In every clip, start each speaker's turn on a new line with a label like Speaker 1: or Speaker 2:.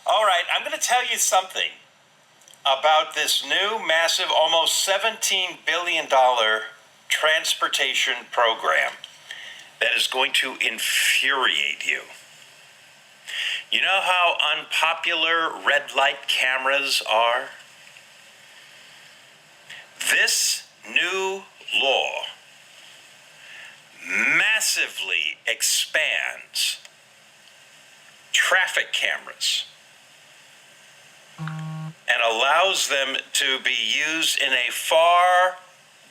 Speaker 1: All right, I'm going to tell you something about this new, massive, almost $17 billion transportation program that is going to infuriate you. You know how unpopular red light cameras are? This new law massively expands traffic cameras and allows them to be used in a far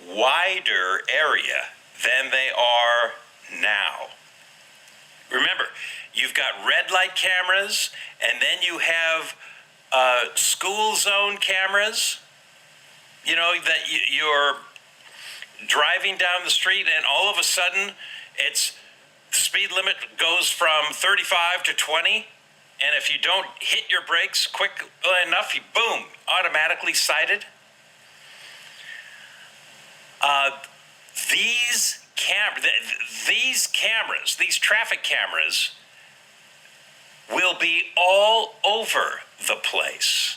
Speaker 1: wider area than they are now. Remember, you've got red light cameras, and then you have school zone cameras. You know, that you're driving down the street and all of a sudden the speed limit goes from 35 to 20. And if you don't hit your brakes quick enough, you boom, automatically cited. These cameras, these traffic cameras, will be all over the place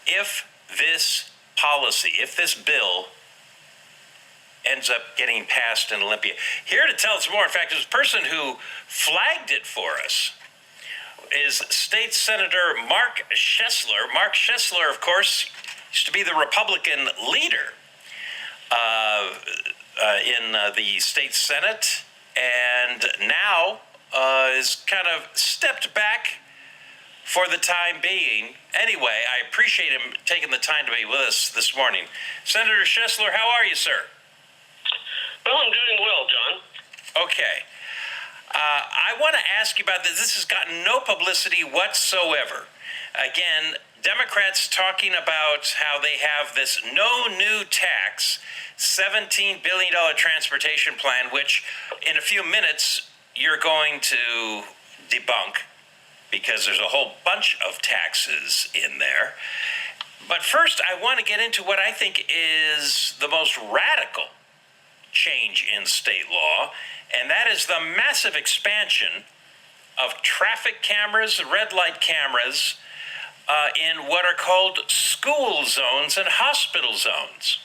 Speaker 1: if this policy, if this bill ends up getting passed in Olympia. Here to tell us more, in fact, is a person who flagged it for us, is State Senator Mark Schoessler. Mark Schoessler, of course, used to be the Republican leader in the state Senate, and now is kind of stepped back for the time being. Anyway, I appreciate him taking the time to be with us this morning. Senator Schoessler, how are you, sir?
Speaker 2: Well, I'm doing well, John.
Speaker 1: Okay. I want to ask you about this. This has gotten no publicity whatsoever. Again, Democrats talking about how they have this no new tax, $17 billion transportation plan, which in a few minutes you're going to debunk because there's a whole bunch of taxes in there. But first, I want to get into what I think is the most radical change in state law, and that is the massive expansion of traffic cameras, red light cameras, in what are called school zones and hospital zones.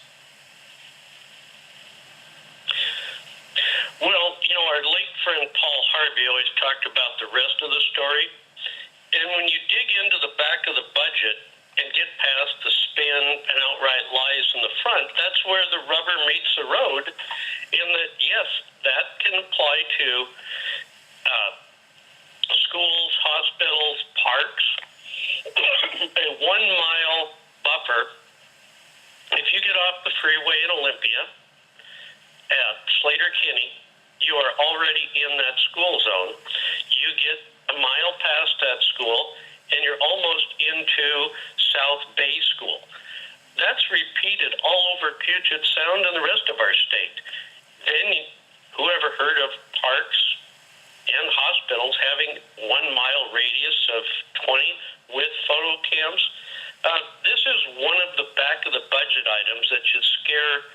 Speaker 2: Well, you know, our late friend Paul Harvey always talked about the rest of the story. And when you dig into the back of the budget and get past the spin and outright lies in the front, that's where the rubber meets the road, in that, yes, that can apply to schools, hospitals, parks. A 1 mile buffer, if you get off the freeway in Olympia at Slater Kinney, you are already in that school zone. You get a mile past that school, and you're almost into South Bay School. That's repeated all over Puget Sound and the rest of our state. Then, whoever heard of parks and hospitals having 1 mile radius of 20 with photo cams? This is one of the back of the budget items that should scare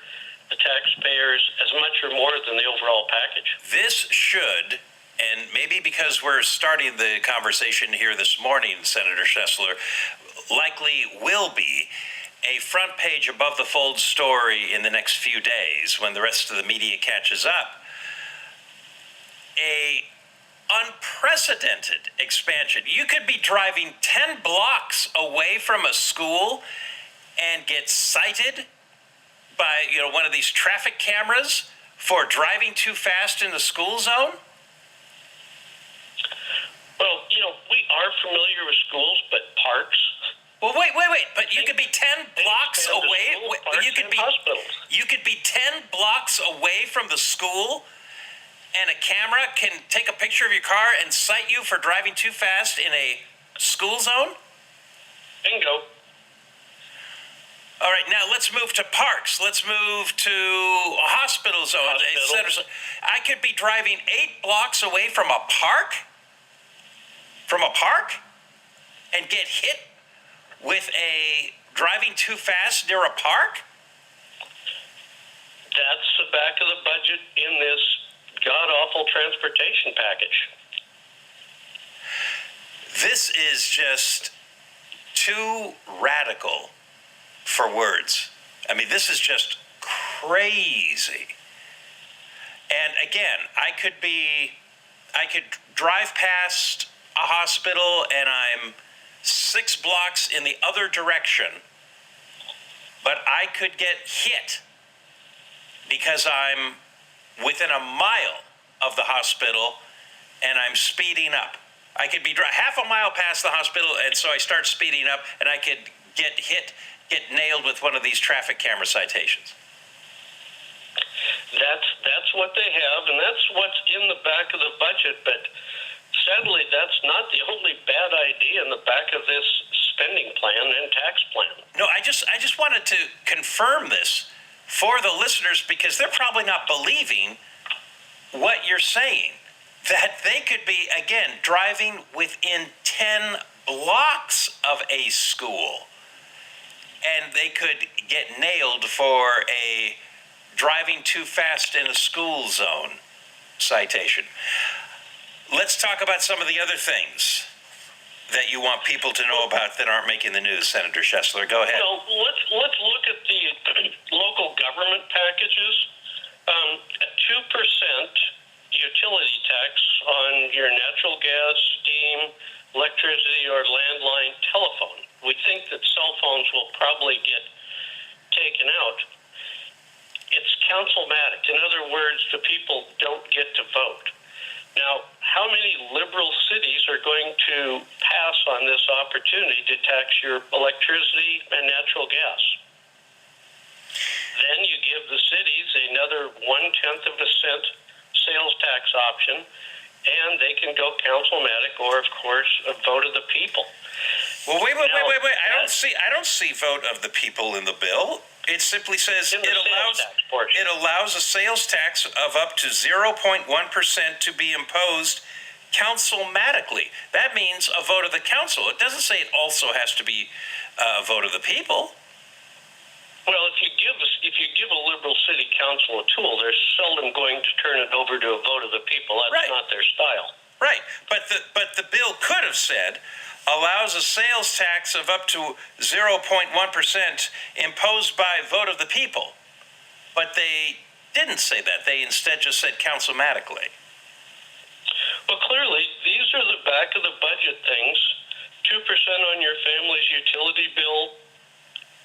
Speaker 2: the taxpayers as much or more than the overall package.
Speaker 1: This should, and maybe because we're starting the conversation here this morning, Senator Schoessler, likely will be a front page above the fold story in the next few days when the rest of the media catches up. A unprecedented expansion. You could be driving 10 blocks away from a school and get cited by, one of these traffic cameras for driving too fast in the school zone?
Speaker 2: Well, we are familiar with schools, but parks.
Speaker 1: Well, wait. But you could be 10 blocks away. You could be 10 blocks away from the school, and a camera can take a picture of your car and cite you for driving too fast in a school zone?
Speaker 2: Bingo.
Speaker 1: All right, now let's move to parks. Let's move to hospital zones. I could be driving 8 blocks away from a park? And get hit with a driving too fast near a park?
Speaker 2: That's the back of the budget in this god-awful transportation package.
Speaker 1: This is just too radical for words. I mean, this is just crazy. And again, I could drive past a hospital and I'm 6 blocks in the other direction, but I could get hit because I'm within a mile of the hospital and I'm speeding up. I could be half a mile past the hospital, and so I start speeding up, and I could get nailed with one of these traffic camera citations.
Speaker 2: That's what they have, and that's what's in the back of the budget. But sadly, that's not the only bad idea in the back of this spending plan and tax plan.
Speaker 1: No, I just wanted to confirm this for the listeners, because they're probably not believing what you're saying. That they could be, again, driving within 10 blocks of a school, and they could get nailed for a driving too fast in a school zone citation. Let's talk about some of the other things that you want people to know about that aren't making the news, Senator Schoessler. Go ahead.
Speaker 2: Well, let's look at the local government packages. A 2% utility tax on your natural gas, steam, electricity, or landline telephone. We think that cell phones will probably get taken out. It's councilmatic. In other words, the people don't get to vote. Now, how many liberal cities are going to pass on this opportunity to tax your electricity and natural gas? Then you give the cities another 1/10 of a cent sales tax option, and they can go councilmatic or, of course, a vote of the people.
Speaker 1: Well, wait. I don't see vote of the people in the bill. It simply says it allows a sales tax of up to 0.1% to be imposed councilmatically. That means a vote of the council. It doesn't say it also has to be a vote of the people.
Speaker 2: Well, if you give a liberal city council a tool, they're seldom going to turn it over to a vote of the people. That's not their style.
Speaker 1: Right, but the bill could have said allows a sales tax of up to 0.1% imposed by vote of the people. But they didn't say that. They instead just said councilmatically.
Speaker 2: Well, clearly, these are the back of the budget things. 2% on your family's utility bill.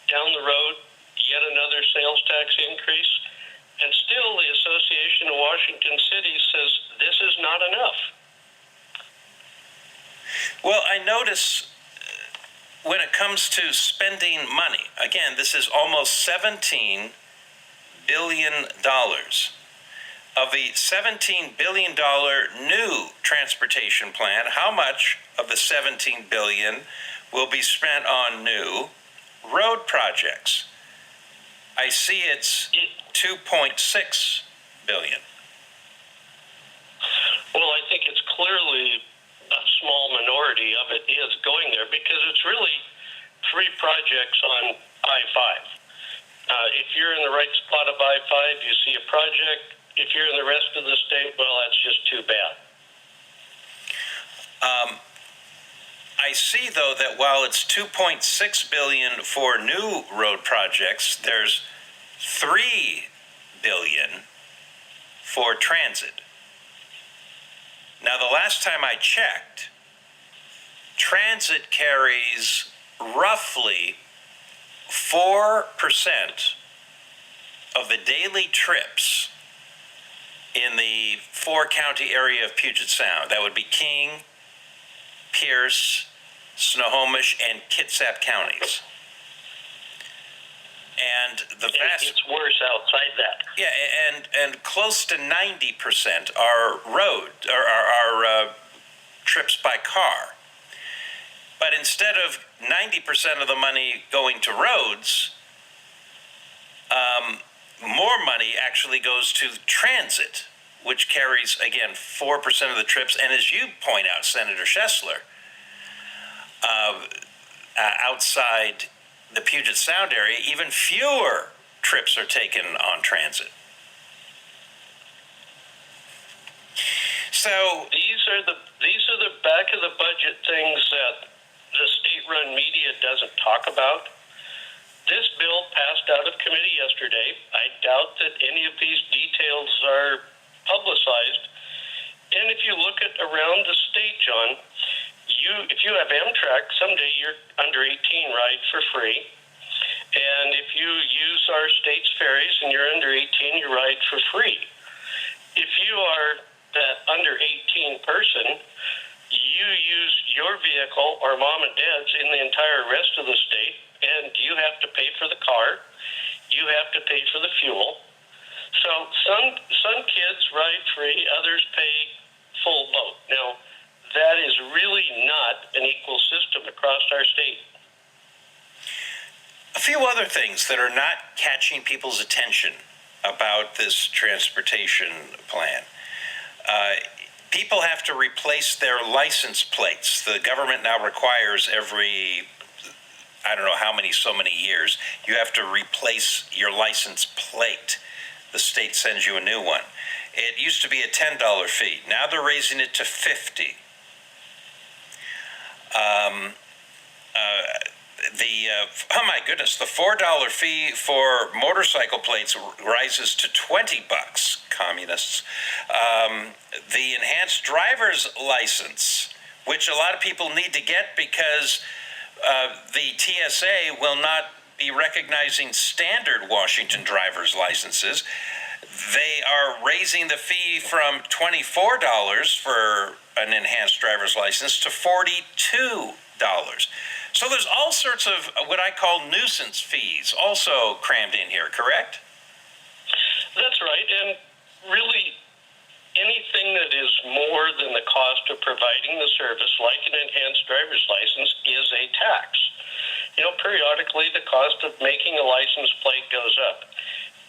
Speaker 2: Down the road, yet another sales tax increase. And still, the Association of Washington Cities says this is not enough.
Speaker 1: Well, I notice when it comes to spending money, again, this is almost $17 billion. Of the $17 billion new transportation plan, how much of the $17 billion will be spent on new road projects? I see it's $2.6 billion.
Speaker 2: Well, I think it's clearly a small minority of it is going there because it's really 3 projects on I-5. If you're in the right spot of I-5, you see a project. If you're in the rest of the state, well, that's just too bad.
Speaker 1: I see, though, that while it's $2.6 billion for new road projects, there's $3 billion for transit. Now, the last time I checked, transit carries roughly 4% of the daily trips in the 4-county area of Puget Sound. That would be King, Pierce, Snohomish, and Kitsap counties. And the vast...
Speaker 2: It's worse outside that.
Speaker 1: Yeah, and close to 90% are road, are trips by car. But instead of 90% of the money going to roads, more money actually goes to transit, which carries, again, 4% of the trips. And as you point out, Senator Schoessler, outside the Puget Sound area, even fewer trips are taken on transit. So
Speaker 2: these are of the budget things that the state-run media doesn't talk about. This bill passed out of committee yesterday. I doubt that any of these details are publicized. And if you look at around the state, John, if you have Amtrak, someday you're under 18 ride for free. And if you use our state's ferries and you're under 18, you ride for free. If you are that under 18 person, you use your vehicle or mom and dad's in the entire rest of the state, and you have to pay for the car, you have to pay for the fuel. So some kids ride free, others pay full boat. Now, that is really not an equal system across our state.
Speaker 1: A few other things that are not catching people's attention about this transportation plan. People have to replace their license plates. The government now requires every, I don't know how many, so many years, you have to replace your license plate. The state sends you a new one. It used to be a $10 fee. Now they're raising it to $50. Oh my goodness, the $4 fee for motorcycle plates rises to $20, communists. The enhanced driver's license, which a lot of people need to get because the TSA will not be recognizing standard Washington driver's licenses. They are raising the fee from $24 for an enhanced driver's license to $42. So there's all sorts of what I call nuisance fees also crammed in here, correct?
Speaker 2: That's right, and really anything that is more than the cost of providing the service, like an enhanced driver's license, is a tax. You know, periodically the cost of making a license plate goes up.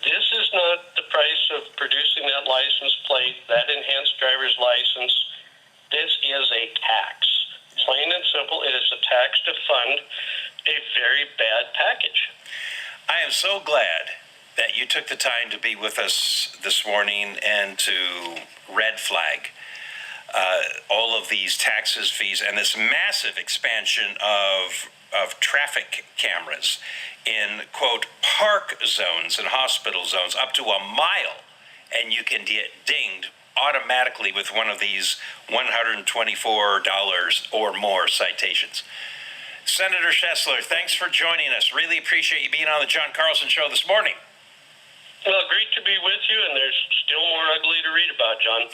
Speaker 2: This is not the price of producing that license plate, that enhanced driver's license. This is a tax. Plain and simple, it is a tax to fund a very bad package.
Speaker 1: I am so glad that you took the time to be with us this morning and to red flag all of these taxes, fees, and this massive expansion of traffic cameras in, quote, park zones and hospital zones up to a mile, and you can get dinged automatically with one of these $124 or more citations. Senator Schoessler, thanks for joining us. Really appreciate you being on the John Carlson Show this morning.
Speaker 2: Well, great to be with you, and there's still more ugly to read about, John.